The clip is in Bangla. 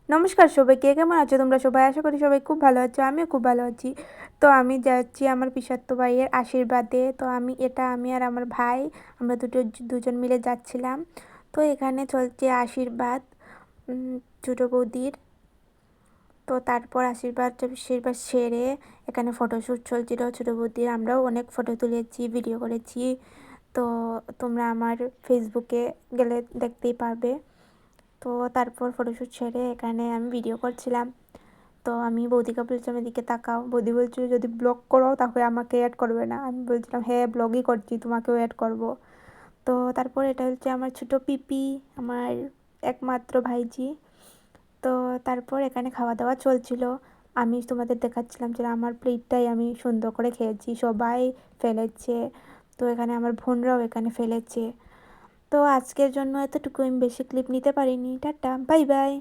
নমস্কার সবাইকে, কেমন আছো তোমরা সবাই? আশা করি সবাই খুব ভালো আছো, আমিও খুব ভালো আছি। তো আমি যাচ্ছি আমার পিসতুতো ভাইয়ের আশীর্বাদে। তো আমি আর আমার ভাই আমরা দুজন মিলে যাচ্ছিলাম। তো এখানে চলছে আশীর্বাদ ছোটো বৌদির। তো তারপর আশীর্বাদ সেরে এখানে ফটোশ্যুট চলছিল ছোটো বৌদির। আমরাও অনেক ফটো তুলেছি, ভিডিও করেছি। তো তোমরা আমার ফেসবুকে গেলে দেখতেই পারবে। তো তারপর ফটোশ্যুট সেরে এখানে আমি ভিডিও করছিলাম। তো আমি বৌদিকে বলছিলাম এদিকে তাকাও। বৌদি বলছিল যদি ব্লগ করো তাহলে আমাকে অ্যাড করবে না। আমি বলছিলাম হ্যাঁ ব্লগই করছি, তোমাকেও অ্যাড করব। তো তারপর এটা হচ্ছে আমার ছোটো পিপি, আমার একমাত্র ভাইজি। তো তারপর এখানে খাওয়া দাওয়া চলছিল। আমি তোমাদের দেখাচ্ছিলাম যে আমার প্লেটটাই আমি সুন্দর করে খেয়েছি, সবাই ফেলেছে। তো এখানে আমার বোনরাও এখানে ফেলেছে। তো আজকের জন্য এতটুকু, আমি বেশি ক্লিপ নিতে পারিনি। Tata, bye bye.